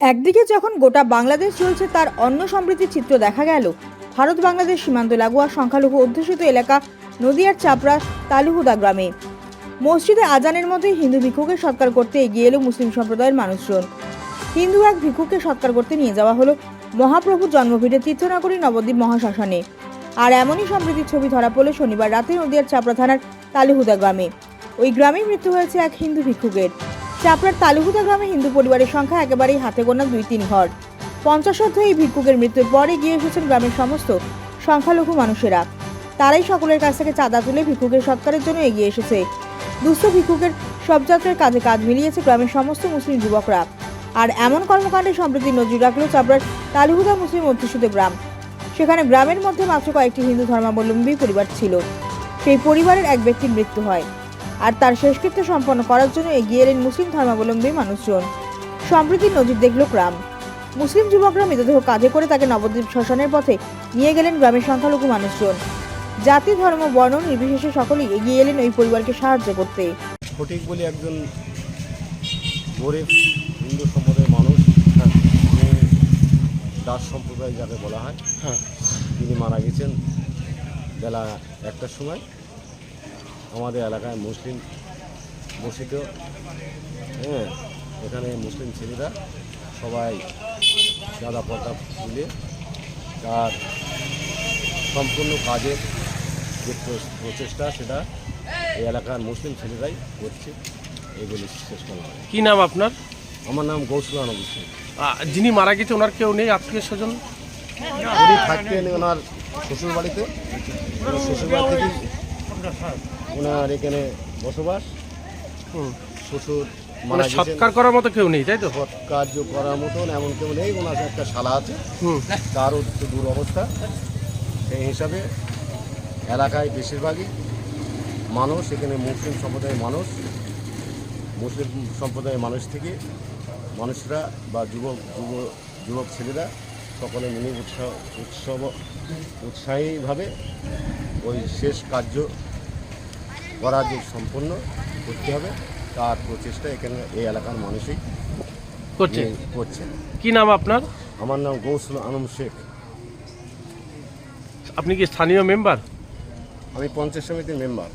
একদিকে যখন গোটা বাংলাদেশ চলছে, তার অন্য সমৃদ্ধির চিত্র দেখা গেল ভারত বাংলাদেশ সীমান্ত লাগোয়া সংখ্যালঘু অধ্যুষিত এলাকা নদিয়ার চাপড়া তালুহুদা গ্রামে। মসজিদে আজানের মধ্যে হিন্দু ভিক্ষুকে সৎকার করতে এগিয়ে এলো মুসলিম সম্প্রদায়ের মানুষজন। হিন্দু এক ভিক্ষুকে সৎকার করতে নিয়ে যাওয়া হলো মহাপ্রভুর জন্মভিটে তীর্থনগরী নবদ্বীপ মহাশ্মশানে। আর এমনই সমৃদ্ধির ছবি ধরা পড়ল শনিবার রাতে নদিয়ার চাপড়া থানার তালুহুদা গ্রামে। ওই গ্রামেই মৃত্যু হয়েছে এক হিন্দু ভিক্ষুকের। চাপড়ার তালুহুদা গ্রামে হিন্দু পরিবারের সংখ্যা একেবারেই হাতে গোনা 2-3 ঘর। 50 এই ভিক্ষুকের মৃত্যুর পরে গিয়ে এসেছেন গ্রামের সমস্ত সংখ্যালঘু মানুষেরা। তারাই সকলের কাছ থেকে চাঁদা তুলে ভিক্ষুকের সৎকারের জন্য এগিয়ে এসেছে। দুস্থ ভিক্ষুকের শবযাত্রার কাজে কাজ মিলিয়েছে গ্রামের সমস্ত মুসলিম যুবকরা। আর এমন কর্মকাণ্ডে সম্প্রতি নজির রাখল চাপড়ার তালুহুদা মুসলিম অধ্যুষিত গ্রাম। সেখানে গ্রামের মধ্যে মাত্র কয়েকটি হিন্দু ধর্মাবলম্বী পরিবার ছিল। সেই পরিবারের এক ব্যক্তির মৃত্যু হয়, আর তার শেষকৃত্য সম্পন্ন করার জন্য এগিয়ে এলেন মুসলিম ধর্মাবলম্বী মানুষজন। সম্প্রতি নজির দেখল গ্রাম। মুসলিম যুবকরা মৃতদেহ কাঁধে করে তাকে নবদ্বীপ শ্মশানের পথে নিয়ে গেলেন গ্রামের সংখ্যালঘু মানুষজন। জাতি, ধর্ম, বর্ণ নির্বিশেষে সকলেই এগিয়ে এলেন ওই পরিবারকে সাহায্য করতে। ফটিক বলে একজন গরিব হিন্দু সম্প্রদায়ের মানুষ, দাস সম্প্রদায় যাকে বলা হয়, তিনি মারা গেছেন বেলা 1টার সময়। আমাদের এলাকায় মুসলিম মসজিদ, এখানে মুসলিম ছেলেরা সবাই সাদা পর্দা তুলে তার সম্পূর্ণ কাজের যে প্রচেষ্টা সেটা এই এলাকার মুসলিম ছেলেরাই করছে। এগুলি শেষ করা হয়। কি নাম আপনার? আমার নাম গৌসুল আনন্দ সিং। যিনি মারা গেছে ওনার কেউ নেই আত্মীয় স্বজন? উনি থাকতেন ওনার শ্বশুর বাড়িতে। শ্বশুরবাড়ি থেকে ওনার এখানে বসবাস। শ্বশুর মারা গেছেন। সৎকার করার মতো কেউ নেই, তাই তো? সৎকার্য করার মতন এমন কেউ নেই। ওনার একটা শালা আছে, তারও একটু দূর অবস্থা। সেই হিসাবে এলাকায় বেশিরভাগই মানুষ, এখানে মুসলিম সম্প্রদায়ের মানুষ, মুসলিম সম্প্রদায়ের মানুষ থেকে মানুষরা বা যুবক ছেলেরা সকলে মিলে উৎসাহীভাবে ওই শেষ কার্য করা যে সম্পন্ন করতে হবে তার প্রচেষ্টা এখানে এই এলাকার মানুষই করছে। কি নাম আপনার? আমার নাম গৌসুল আনম শেখ। আপনি কি স্থানীয় মেম্বার? আমি পঞ্চায়েত সমিতির মেম্বার।